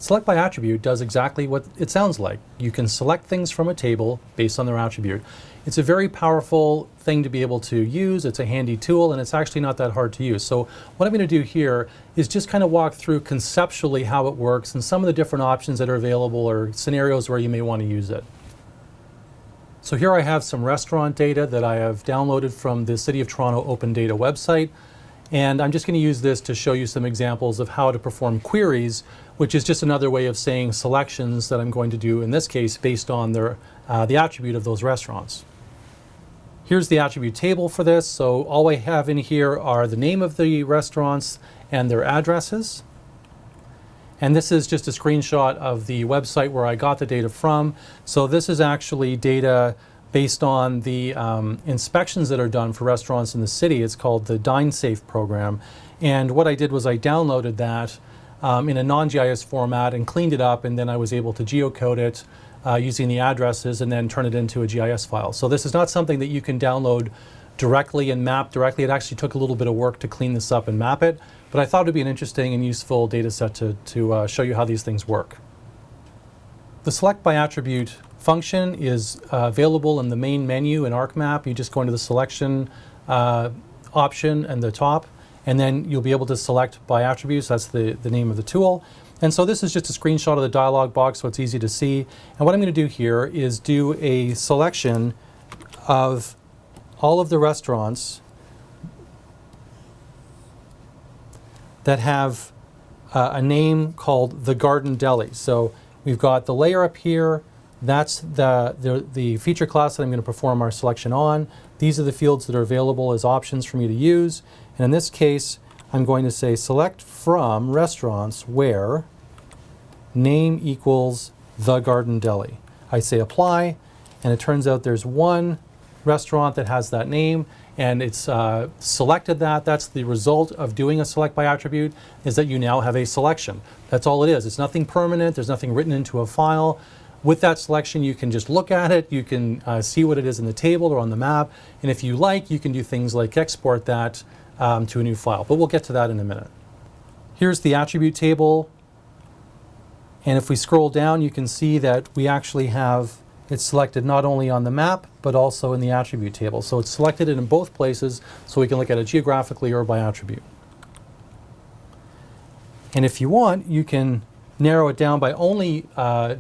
Select by attribute does exactly what it sounds like. You can select things from a table based on their attribute. It's a very powerful thing to be able to use. It's a handy tool, and it's actually not that hard to use. So what I'm going to do here is just kind of walk through conceptually how it works and some of the different options that are available or scenarios where you may want to use it. So here I have some restaurant data that I have downloaded from the City of Toronto Open Data website. And I'm just going to use this to show you some examples of how to perform queries, which is just another way of saying selections that I'm going to do in this case based on the attribute of those restaurants. Here's the attribute table for this. So all I have in here are the name of the restaurants and their addresses. And this is just a screenshot of the website where I got the data from. So this is actually data based on the inspections that are done for restaurants in the city. It's called the DineSafe program. And what I did was I downloaded that in a non-GIS format and cleaned it up, and then I was able to geocode it using the addresses and then turn it into a GIS file. So this is not something that you can download directly and map directly. It actually took a little bit of work to clean this up and map it, but I thought it would be an interesting and useful data set to show you how these things work. The select by attribute function is available in the main menu in ArcMap. You just go into the selection option in the top, and then you'll be able to select by attributes. That's the name of the tool. And so this is just a screenshot of the dialog box, so it's easy to see. And what I'm going to do here is do a selection of all of the restaurants that have a name called the Garden Deli. So we've got the layer up here. That's the feature class that I'm going to perform our selection on. These are the fields that are available as options for me to use. And in this case, I'm going to say select from restaurants where name equals the Garden Deli. I say apply, and it turns out there's one restaurant that has that name, and it's selected that. That's the result of doing a select by attribute, is that you now have a selection. That's all it is. It's nothing permanent. There's nothing written into a file. With that selection, you can just look at it. You can see what it is in the table or on the map. And if you like, you can do things like export that to a new file. But we'll get to that in a minute. Here's the attribute table. And if we scroll down, you can see that we actually have it selected not only on the map, but also in the attribute table. So it's selected in both places, so we can look at it geographically or by attribute. And if you want, you can narrow it down by only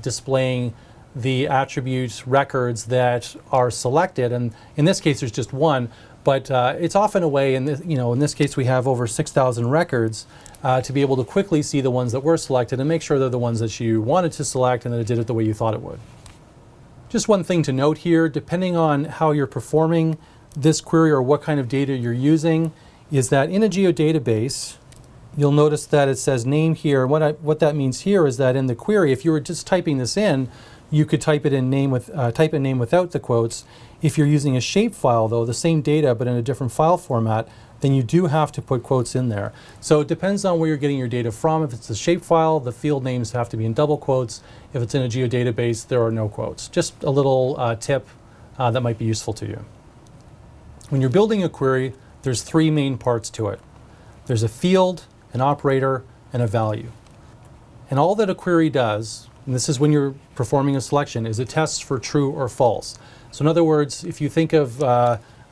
displaying the attribute records that are selected. And in this case, there's just one, but it's often a way, in this case, we have over 6,000 records to be able to quickly see the ones that were selected and make sure they're the ones that you wanted to select and that it did it the way you thought it would. Just one thing to note here, depending on how you're performing this query or what kind of data you're using, is that in a geodatabase, you'll notice that it says name here. What that means here is that in the query, if you were just typing this in, you could type in name without the quotes. If you're using a shapefile, though, the same data but in a different file format, then you do have to put quotes in there. So it depends on where you're getting your data from. If it's a shapefile, the field names have to be in double quotes. If it's in a geodatabase, there are no quotes. Just a little tip that might be useful to you. When you're building a query, there's three main parts to it. There's a field, an operator, and a value. And all that a query does, and this is when you're performing a selection, is it tests for true or false. So in other words, if you think of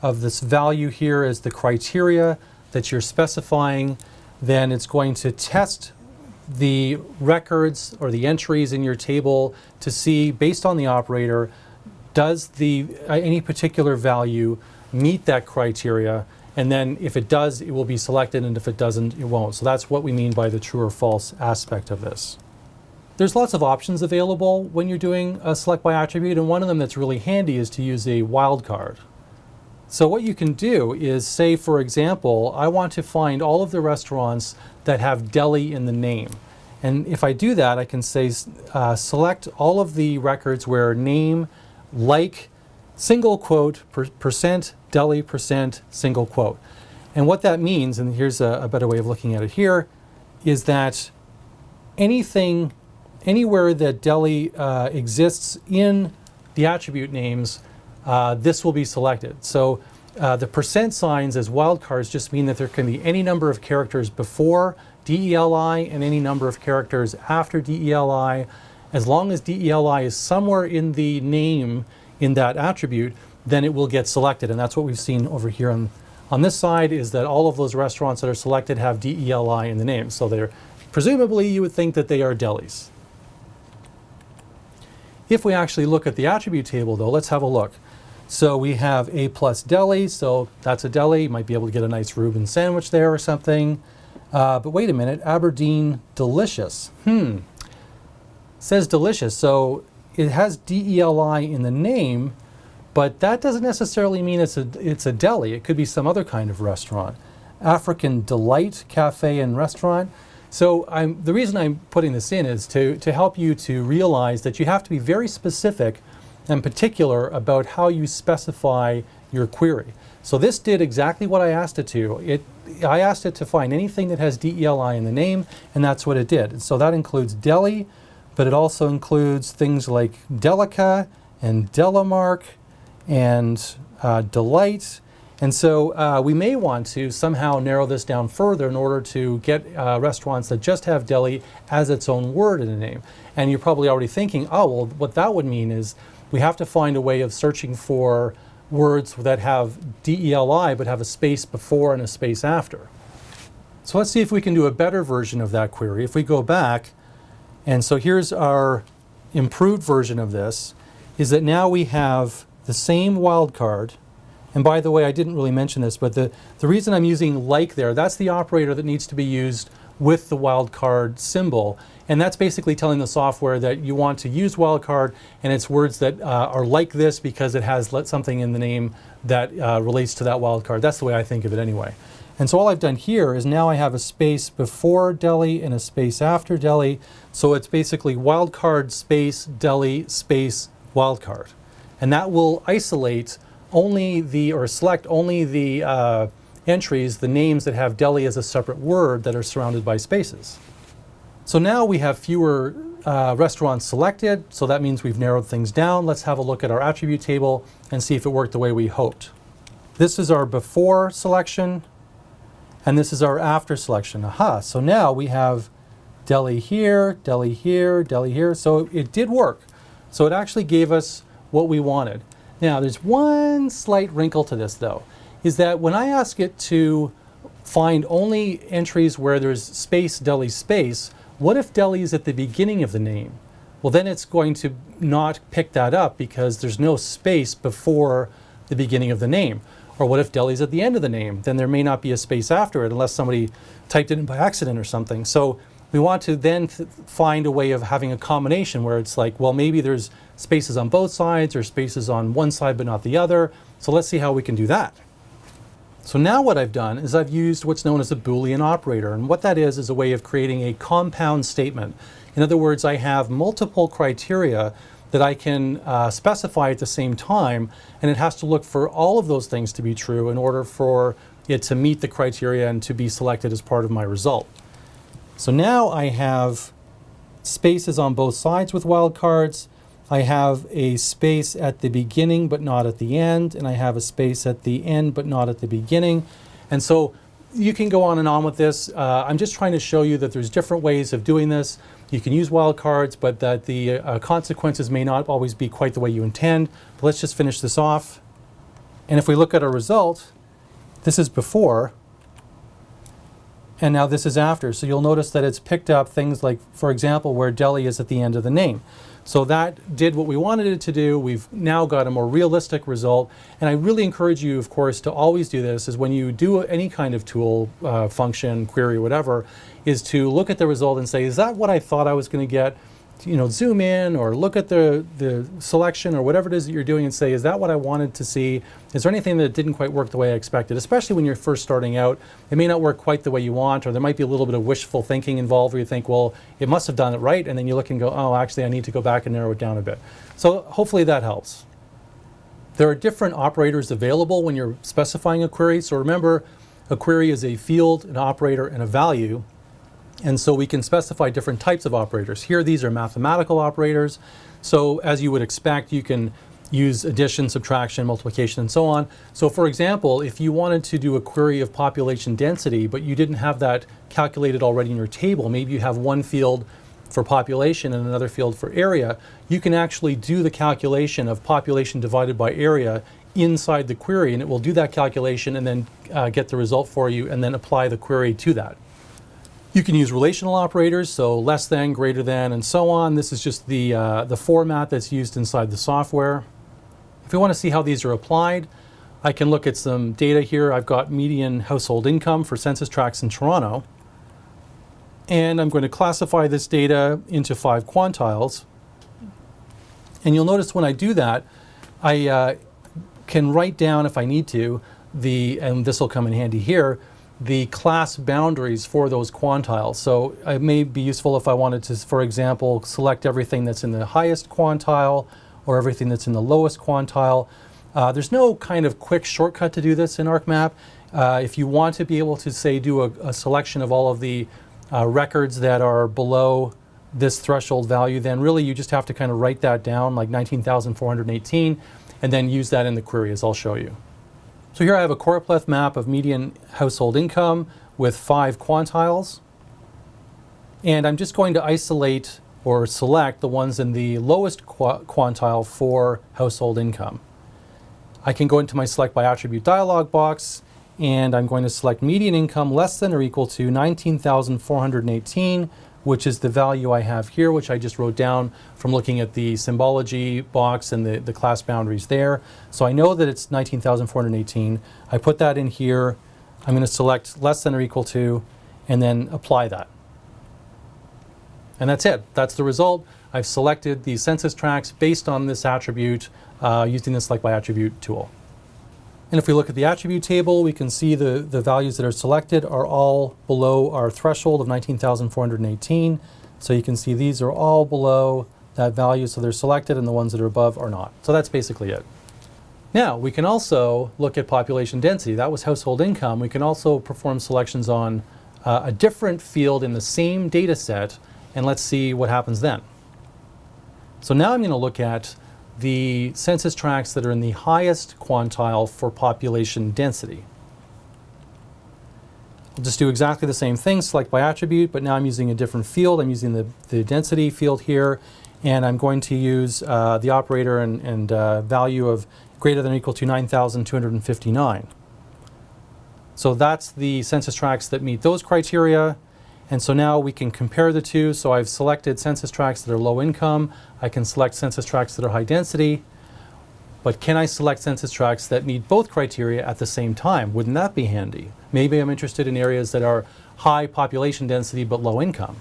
this value here as the criteria that you're specifying, then it's going to test the records or the entries in your table to see, based on the operator, does any particular value meet that criteria, and then if it does, it will be selected, and if it doesn't, it won't. So that's what we mean by the true or false aspect of this. There's lots of options available when you're doing a select by attribute, and one of them that's really handy is to use a wildcard. So what you can do is say, for example, I want to find all of the restaurants that have deli in the name. And if I do that, I can say select all of the records where name, like, single quote, percent, deli, percent, single quote. And what that means, and here's a better way of looking at it here, is that anywhere that deli exists in the attribute names, this will be selected. So The percent signs as wildcards just mean that there can be any number of characters before DELI and any number of characters after DELI. As long as DELI is somewhere in the name in that attribute, then it will get selected. And that's what we've seen over here on this side, is that all of those restaurants that are selected have DELI in the name. So they're presumably, you would think that they are delis. If we actually look at the attribute table though, let's have a look. So we have A plus deli, so that's a deli. You might be able to get a nice Reuben sandwich there or something. But wait a minute, Aberdeen delicious. Says delicious, so it has DELI in the name, but that doesn't necessarily mean it's a deli. It could be some other kind of restaurant. African Delight Cafe and Restaurant. So the reason I'm putting this in is to help you to realize that you have to be very specific and particular about how you specify your query. So this did exactly what I asked it to. I asked it to find anything that has DELI in the name, and that's what it did. And so that includes deli, but it also includes things like Delica and Delamark and Delight. And so we may want to somehow narrow this down further in order to get restaurants that just have deli as its own word in the name. And you're probably already thinking, oh, well, what that would mean is we have to find a way of searching for words that have DELI but have a space before and a space after. So let's see if we can do a better version of that query. If we go back, and so here's our improved version of this, is that now we have the same wildcard. And by the way, I didn't really mention this, but the reason I'm using like there, that's the operator that needs to be used with the wildcard symbol. And that's basically telling the software that you want to use wildcard, and it's words that are like this because it has something in the name that relates to that wildcard. That's the way I think of it anyway. And so all I've done here is now I have a space before deli and a space after deli. So it's basically wildcard space deli space wildcard. And that will isolate only or select only the entries, the names that have deli as a separate word that are surrounded by spaces. So now we have fewer restaurants selected, so that means we've narrowed things down. Let's have a look at our attribute table and see if it worked the way we hoped. This is our before selection, and this is our after selection. Aha, so now we have deli here, deli here, deli here, so it did work. So it actually gave us what we wanted. Now there's one slight wrinkle to this though, is that when I ask it to find only entries where there's space, deli, space, what if deli is at the beginning of the name? Well, then it's going to not pick that up because there's no space before the beginning of the name. Or what if deli is at the end of the name? Then there may not be a space after it unless somebody typed it in by accident or something. So we want to then find a way of having a combination where it's like, well, maybe there's spaces on both sides or spaces on one side but not the other. So let's see how we can do that. So now what I've done is I've used what's known as a Boolean operator. And what that is a way of creating a compound statement. In other words, I have multiple criteria that I can specify at the same time, and it has to look for all of those things to be true in order for it to meet the criteria and to be selected as part of my result. So now I have spaces on both sides with wildcards. I have a space at the beginning but not at the end, and I have a space at the end but not at the beginning. And so you can go on and on with this. I'm just trying to show you that there's different ways of doing this. You can use wildcards, but that the consequences may not always be quite the way you intend. But let's just finish this off. And if we look at our result, this is before, and now this is after. So you'll notice that it's picked up things like, for example, where deli is at the end of the name. So that did what we wanted it to do. We've now got a more realistic result. And I really encourage you, of course, to always do this, is when you do any kind of tool, function, query, whatever, is to look at the result and say, is that what I thought I was going to get? You know, zoom in or look at the selection or whatever it is that you're doing and say, is that what I wanted to see? Is there anything that didn't quite work the way I expected? Especially when you're first starting out, it may not work quite the way you want, or there might be a little bit of wishful thinking involved where you think, well, it must have done it right, and then you look and go, oh, actually I need to go back and narrow it down a bit. So hopefully that helps. There are different operators available when you're specifying a query. So remember, a query is a field, an operator, and a value. And so we can specify different types of operators. Here, these are mathematical operators. So as you would expect, you can use addition, subtraction, multiplication, and so on. So for example, if you wanted to do a query of population density, but you didn't have that calculated already in your table, maybe you have one field for population and another field for area, you can actually do the calculation of population divided by area inside the query, and it will do that calculation and then get the result for you and then apply the query to that. You can use relational operators, so less than, greater than, and so on. This is just the format that's used inside the software. If you want to see how these are applied, I can look at some data here. I've got median household income for census tracts in Toronto. And I'm going to classify this data into 5 quantiles. And you'll notice when I do that, I can write down, if I need to, and this will come in handy here, the class boundaries for those quantiles. So it may be useful if I wanted to, for example, select everything that's in the highest quantile or everything that's in the lowest quantile. There's no kind of quick shortcut to do this in ArcMap. If you want to be able to, say, do a selection of all of the records that are below this threshold value, then really you just have to kind of write that down, like 19,418, and then use that in the query, as I'll show you. So here I have a choropleth map of median household income with 5 quantiles. And I'm just going to isolate or select the ones in the lowest quantile for household income. I can go into my Select by Attribute dialog box, and I'm going to select median income less than or equal to 19,418, which is the value I have here, which I just wrote down from looking at the symbology box and the class boundaries there. So I know that it's 19,418. I put that in here. I'm going to select less than or equal to, and then apply that. And that's it. That's the result. I've selected the census tracts based on this attribute using the Select by Attribute tool. And if we look at the attribute table, we can see the values that are selected are all below our threshold of 19,418. So you can see these are all below that value, so they're selected, and the ones that are above are not. So that's basically it. Now, we can also look at population density. That was household income. We can also perform selections on a different field in the same data set, and let's see what happens then. So now I'm going to look at the census tracts that are in the highest quantile for population density. I'll just do exactly the same thing, select by attribute, but now I'm using a different field. I'm using the density field here, and I'm going to use the operator and value of greater than or equal to 9,259. So that's the census tracts that meet those criteria. And so now we can compare the two. So I've selected census tracts that are low income. I can select census tracts that are high density. But can I select census tracts that meet both criteria at the same time? Wouldn't that be handy? Maybe I'm interested in areas that are high population density but low income.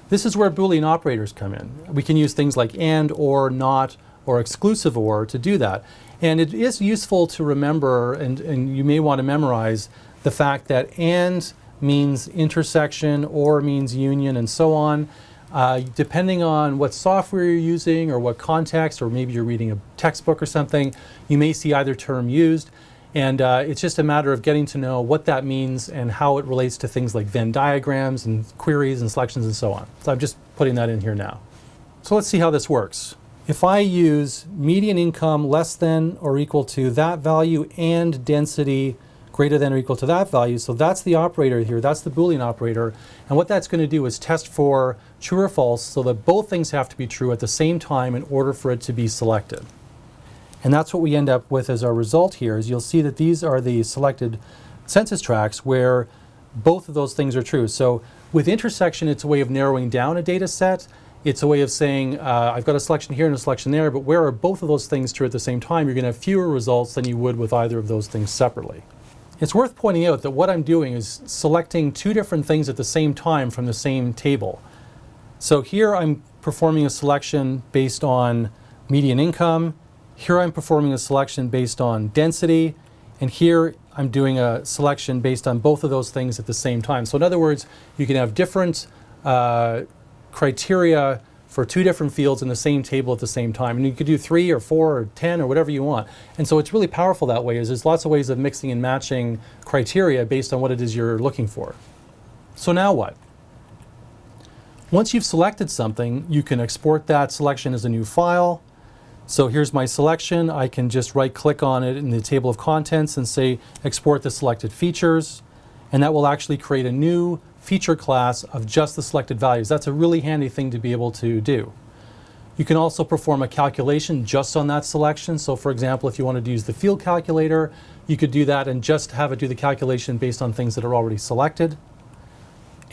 This is where Boolean operators come in. We can use things like and, or, not, or exclusive or to do that. And it is useful to remember, and you may want to memorize, the fact that and means intersection, or means union, and so on. Depending on what software you're using or what context, or maybe you're reading a textbook or something, you may see either term used. And it's just a matter of getting to know what that means and how it relates to things like Venn diagrams and queries and selections and so on. So I'm just putting that in here now. So let's see how this works. If I use median income less than or equal to that value and density greater than or equal to that value, so that's the operator here, that's the Boolean operator, and what that's going to do is test for true or false, so that both things have to be true at the same time in order for it to be selected. And that's what we end up with as our result here, is you'll see that these are the selected census tracts where both of those things are true. So with intersection, it's a way of narrowing down a data set. It's a way of saying, I've got a selection here and a selection there, but where are both of those things true at the same time, you're going to have fewer results than you would with either of those things separately. It's worth pointing out that what I'm doing is selecting two different things at the same time from the same table. So here I'm performing a selection based on median income. Here I'm performing a selection based on density. And here I'm doing a selection based on both of those things at the same time. So in other words, you can have different criteria for two different fields in the same table at the same time. And you could do 3 or 4 or 10 or whatever you want. And so it's really powerful that way, is there's lots of ways of mixing and matching criteria based on what it is you're looking for. So now what? Once you've selected something, you can export that selection as a new file. So here's my selection. I can just right-click on it in the table of contents and say export the selected features, and that will actually create a new feature class of just the selected values. That's a really handy thing to be able to do. You can also perform a calculation just on that selection. So for example, if you wanted to use the field calculator, you could do that and just have it do the calculation based on things that are already selected.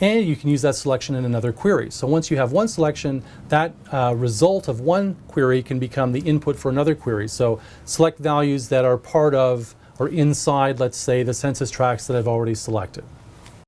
And you can use that selection in another query. So once you have one selection, that result of one query can become the input for another query. So select values that are part of or inside, let's say, the census tracts that I've already selected.